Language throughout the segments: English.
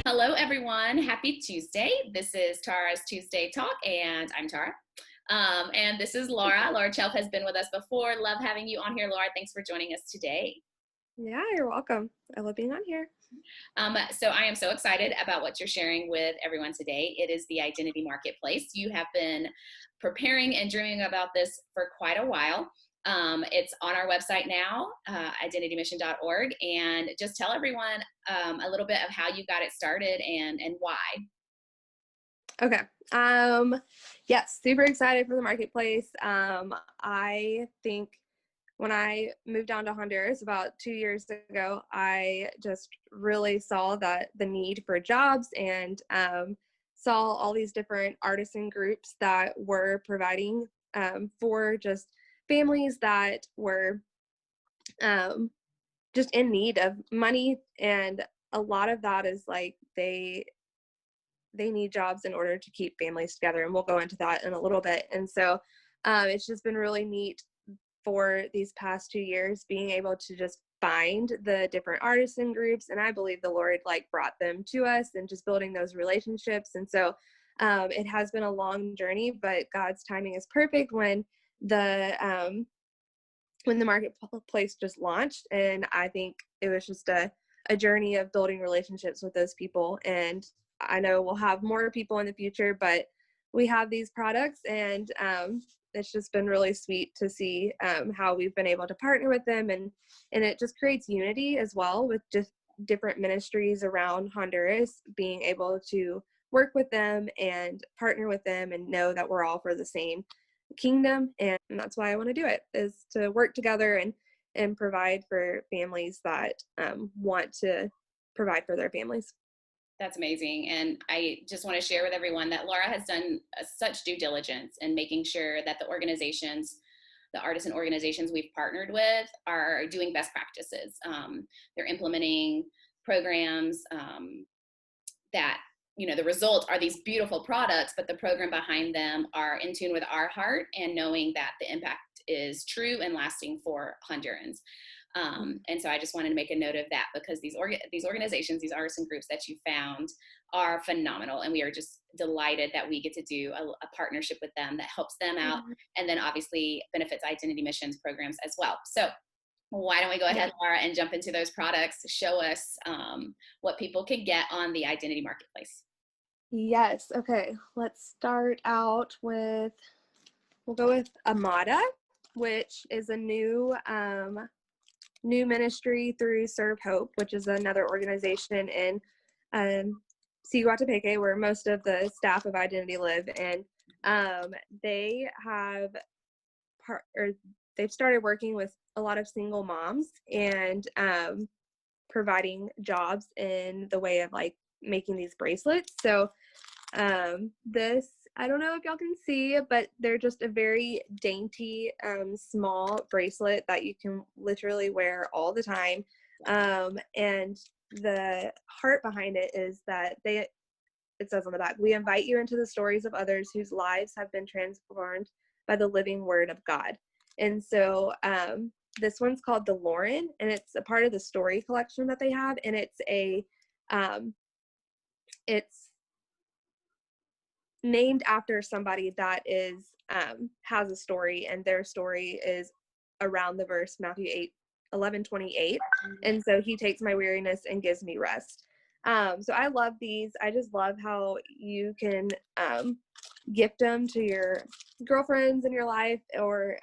Hello, everyone. Happy Tuesday. This is Tara's Tuesday Talk, and I'm Tara. And this is Laura. Laura Chelf has been with us before. Love having you on here, Laura. Thanks for joining us today. Yeah, you're welcome. I love being on here. So I am so excited about what you're sharing with everyone today. It is the identity marketplace. You have been preparing and dreaming about this for quite a while. It's on our website now, identitymission.org, and just tell everyone a little bit of how you got it started and why. Okay. Yes, super excited for the marketplace. I think when I moved down to Honduras about 2 years ago, I just really saw that the need for jobs and saw all these different artisan groups that were providing for just families that were just in need of money. And a lot of that is like they need jobs in order to keep families together, and we'll go into that in a little bit. And so it's just been really neat for these past 2 years being able to just find the different artisan groups, and I believe the Lord brought them to us and just building those relationships. And so it has been a long journey, but God's timing is perfect when the marketplace just launched. And I think it was just a journey of building relationships with those people. And I know we'll have more people in the future, but we have these products, and it's just been really sweet to see how we've been able to partner with them. And it just creates unity as well with just different ministries around Honduras, being able to work with them and partner with them and know that we're all for the same kingdom. And that's why I want to do it, is to work together and provide for families that want to provide for their families. That's amazing. And I just want to share with everyone that Laura has done such due diligence in making sure that the artisan organizations we've partnered with are doing best practices. They're implementing programs that, the result are these beautiful products, but the program behind them are in tune with our heart and knowing that the impact is true and lasting for Hondurans. And so I just wanted to make a note of that, because these organizations, these artisan groups that you found are phenomenal. And we are just delighted that we get to do a partnership with them that helps them out, and then obviously benefits Identity Missions programs as well. So why don't we go ahead, Laura, and jump into those products? Show us what people can get on the Identity Marketplace. Yes. Okay. Let's start out with, we'll go with Amada, which is a new ministry through Serve Hope, which is another organization in Siguatepec, where most of the staff of Identity live. And they have they've started working with a lot of single moms and providing jobs in the way of making these bracelets. So this, I don't know if y'all can see, but they're just a very dainty, small bracelet that you can literally wear all the time. And the heart behind it is that it says on the back, "We invite you into the stories of others whose lives have been transformed by the living word of God." And so this one's called the Lauren, and it's a part of the story collection that they have. And it's it's named after somebody that is has a story, and their story is around the verse Matthew 8:11-28. And so he takes my weariness and gives me rest. So I love these. I just love how you can gift them to your girlfriends in your life, or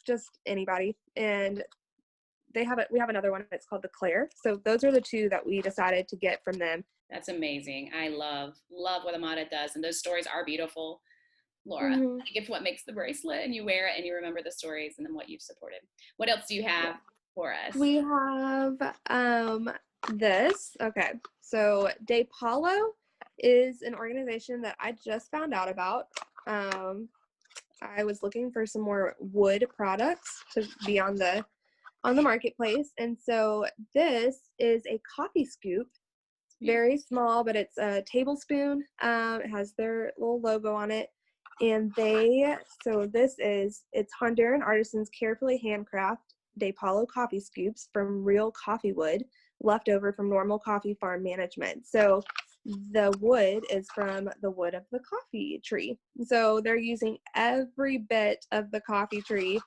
just anybody. And we have another one that's called the Claire. So those are the two that we decided to get from them. That's amazing. I love what Amada does, and those stories are beautiful. Laura, you gift what makes the bracelet, and you wear it, and you remember the stories and then what you've supported. What else do you have for us? We have this. Okay, so De Paulo is an organization that I just found out about. I was looking for some more wood products to be on the marketplace, and so this is a coffee scoop. Very small, but it's a tablespoon. It has their little logo on it. And it's Honduran artisans carefully handcraft de Palo coffee scoops from real coffee wood left over from normal coffee farm management. So the wood is from the wood of the coffee tree. So they're using every bit of the coffee tree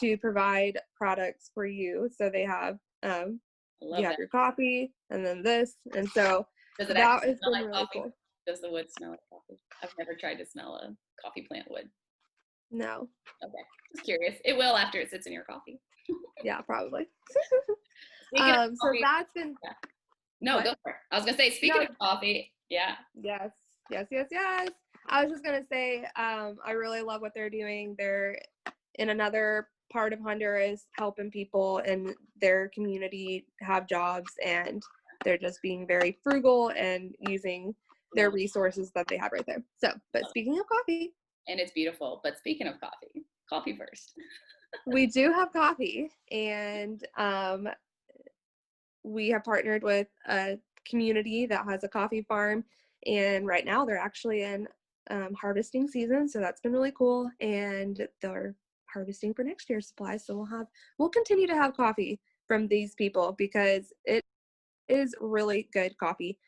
to provide products for you. So they have, you have that. your coffee and then this. And so Does it that actually has smell been like really coffee? cool. Does the wood smell like coffee? I've never tried to smell a coffee plant wood. No. Okay, just curious. It will after it sits in your coffee. Yeah, probably. Speaking of So coffee, that's been, yeah. No, what? go for it. I was gonna say, speaking No, of coffee, yeah. yes, yes, yes, yes. I was just gonna say, I really love what they're doing. They're in another part of Honduras helping people in their community have jobs, and they're just being very frugal and using their resources that they have right there. So, but speaking of coffee, And it's beautiful. But speaking of coffee, coffee first. we do have coffee, and we have partnered with a community that has a coffee farm, and right now they're actually in harvesting season, so that's been really cool, and they're harvesting for next year's supplies. So we'll continue to have coffee from these people because it is really good coffee.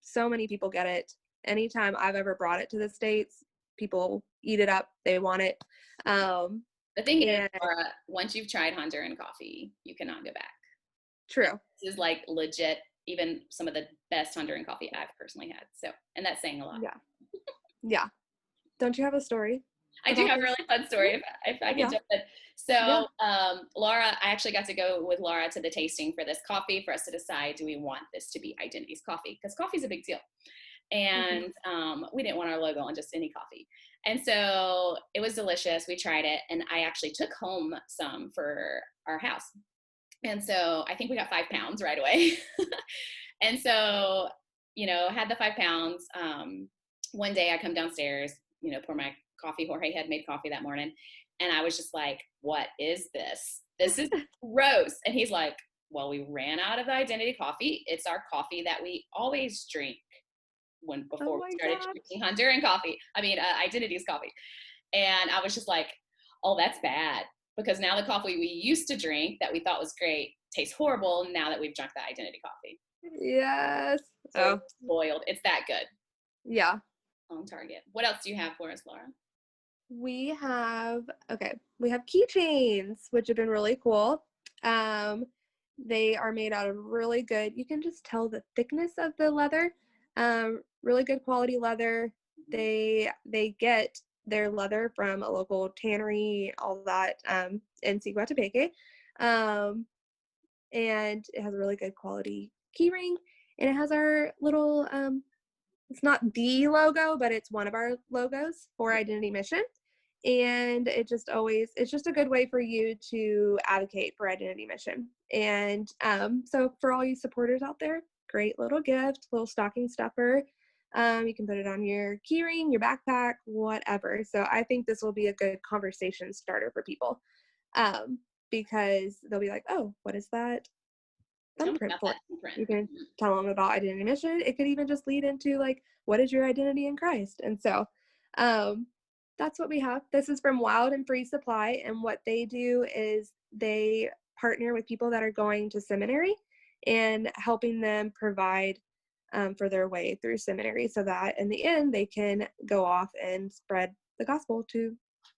So many people get it. Anytime I've ever brought it to the States, people eat it up, they want it. The thing is, And Laura, once you've tried Honduran coffee, you cannot go back. true. This is like legit, even some of the best Honduran coffee I've personally had. So, and that's saying a lot. Yeah. Don't you have a story? I do have a really fun story if I can jump in. So, Laura, I actually got to go with Laura to the tasting for this coffee for us to decide, do we want this to be Identity's coffee? Because coffee is a big deal. And we didn't want our logo on just any coffee. And so it was delicious. We tried it, and I actually took home some for our house. And so I think we got 5 pounds right away. And so, had the 5 pounds. One day I come downstairs, pour my coffee. Jorge had made coffee that morning. And I was just like, what is this? This is gross. And he's like, well, we ran out of the Identity coffee. It's our coffee that we always drink before we started drinking Honduran coffee. Identity's coffee. And I was just like, oh, that's bad. Because now the coffee we used to drink that we thought was great tastes horrible now that we've drunk the Identity coffee. Yes. So spoiled. It's that good. Yeah. On target. What else do you have for us, Laura? We have Keychains, which have been really cool. They are made out of really good, you can just tell the thickness of the leather. Really good quality leather. They get their leather from a local tannery, all that, in Siguatapeque. And it has a really good quality key ring, and it has our little, it's not the logo, but it's one of our logos for Identity Mission. And it's just a good way for you to advocate for Identity Mission. And so for all you supporters out there, great little gift, little stocking stuffer. You can put it on your keyring, your backpack, whatever. So I think this will be a good conversation starter for people, because they'll be like, oh, what is that thumbprint for? You can tell them about Identity Mission. It could even just lead into like, what is your identity in Christ? And so that's what we have. This is from Wild and Free Supply, and what they do is they partner with people that are going to seminary and helping them provide for their way through seminary, so that in the end they can go off and spread the gospel to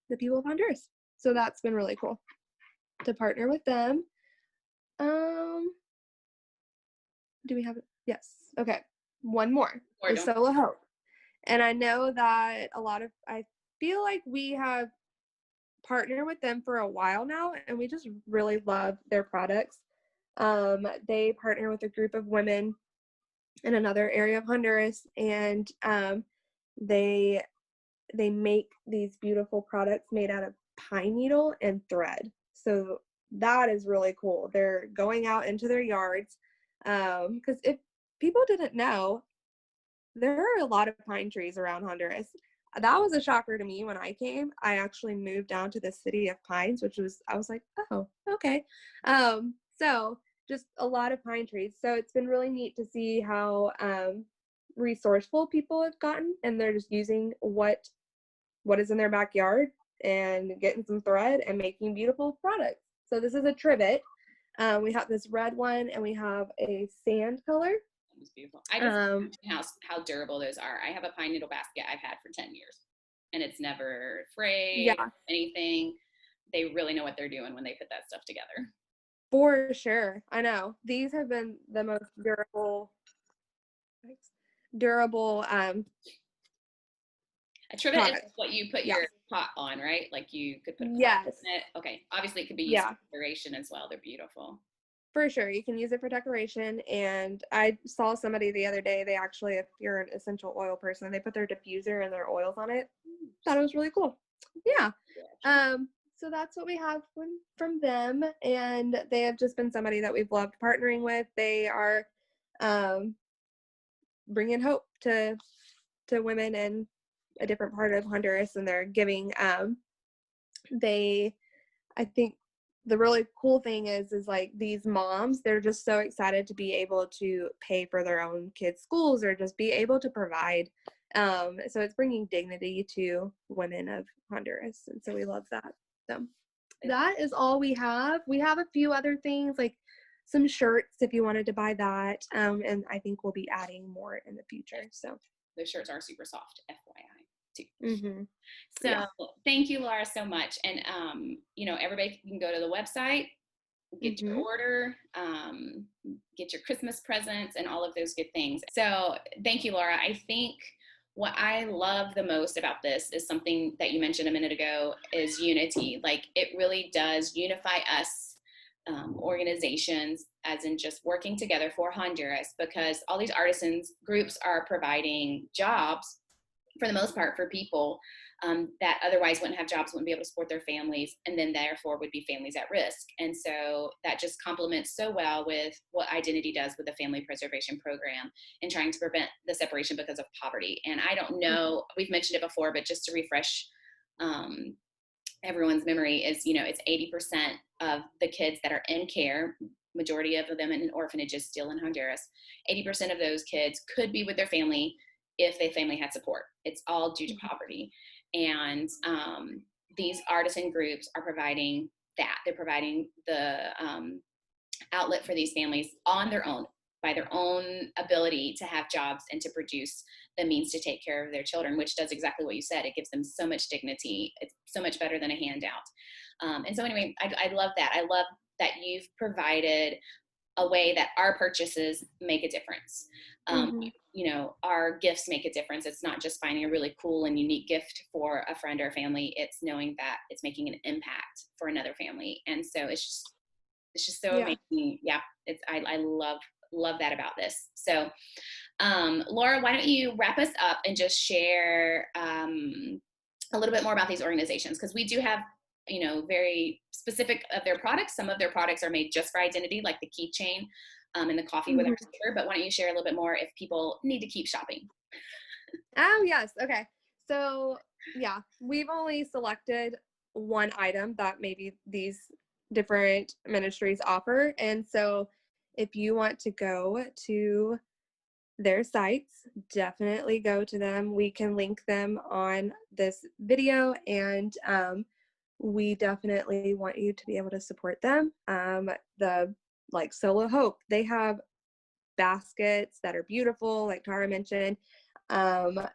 the people of Honduras. So that's been really cool to partner with them. Do we have it? Yes. Okay. One more. The Solo Hope. And I know that I feel like we have partnered with them for a while now, and we just really love their products. They partner with a group of women in another area of Honduras, and they make these beautiful products made out of pine needle and thread. So that is really cool. They're going out into their yards, because if people didn't know, there are a lot of pine trees around Honduras. That was a shocker to me when I came. I actually moved down to the city of pines, I was like, oh, okay. So just a lot of pine trees. So it's been really neat to see how resourceful people have gotten, and they're just using what is in their backyard and getting some thread and making beautiful products. So this is a trivet. We have this red one, and we have a sand color. It was beautiful. I just how durable those are. I have a pine needle basket I've had for 10 years, and it's never frayed, anything. They really know what they're doing when they put that stuff together. For sure. I know. These have been the most durable a trivet is what you put your pot on, right? Like you could put a pot in it. Okay. Obviously it could be used for decoration as well. They're beautiful. For sure. You can use it for decoration. And I saw somebody the other day, they actually, if you're an essential oil person, they put their diffuser and their oils on it. Thought it was really cool. Yeah. So that's what we have from them. And they have just been somebody that we've loved partnering with. They are bringing hope to women in a different part of Honduras, and they're giving I think the really cool thing is like these moms, they're just so excited to be able to pay for their own kids' schools or just be able to provide. So it's bringing dignity to women of Honduras, and so we love that. So that is all we have. We have a few other things like some shirts if you wanted to buy that, and I think we'll be adding more in the future. So those shirts are super soft, FYI. Too. So thank you, Laura, so much. And everybody can go to the website, get your order, get your Christmas presents, and all of those good things. So thank you, Laura. I think what I love the most about this is something that you mentioned a minute ago, is unity. Like it really does unify us organizations, as in just working together for Honduras, because all these artisans groups are providing jobs for the most part for people that otherwise wouldn't have jobs, wouldn't be able to support their families, and then therefore would be families at risk. And so that just complements so well with what Identity does with the family preservation program and trying to prevent the separation because of poverty. And I don't know, we've mentioned it before, but just to refresh everyone's memory is, it's 80% of the kids that are in care, majority of them in orphanages still in Honduras, 80% of those kids could be with their family if their family had support. It's all due to poverty. And these artisan groups are providing that. They're providing the outlet for these families on their own, by their own ability to have jobs and to produce the means to take care of their children, which does exactly what you said. It gives them so much dignity. It's so much better than a handout. And so anyway, I love that. I love that you've provided a way that our purchases make a difference. Our gifts make a difference. It's not just finding a really cool and unique gift for a friend or a family. It's knowing that it's making an impact for another family. And so it's just so amazing. Yeah. I love that about this. So, Laura, why don't you wrap us up and just share a little bit more about these organizations? Because we do have very specific of their products. Some of their products are made just for Identity, like the keychain and the coffee with our sticker. But why don't you share a little bit more if people need to keep shopping? Oh, yes. Okay. So yeah, we've only selected one item that maybe these different ministries offer. And so if you want to go to their sites, definitely go to them. We can link them on this video, and we definitely want you to be able to support them. The Solo Hope, they have baskets that are beautiful, like Tara mentioned. The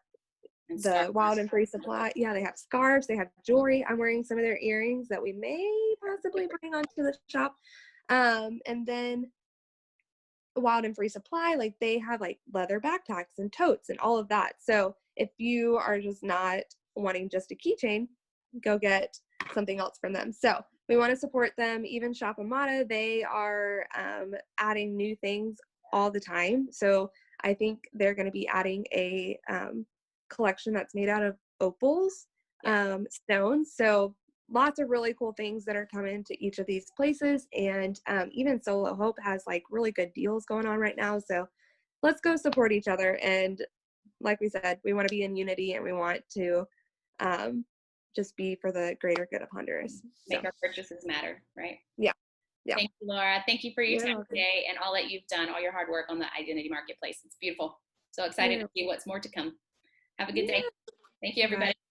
Wild and Free Supply, they have scarves, they have jewelry. I'm wearing some of their earrings that we may possibly bring onto the shop. And then Wild and Free Supply, they have leather backpacks and totes and all of that. So if you are just not wanting just a keychain, go get something else from them. So we want to support them. Even Shop Amada, they are adding new things all the time. So I think they're going to be adding a collection that's made out of opals, stones. So lots of really cool things that are coming to each of these places. And even Solo Hope has really good deals going on right now. So let's go support each other. And like we said, we want to be in unity, and we want to just be for the greater good of Honduras. Make our purchases matter, right? Yeah. Thank you, Laura. Thank you for your time today and all that you've done, all your hard work on the Identity Marketplace. It's beautiful. So excited to see what's more to come. Have a good day. Thank you, everybody. Bye.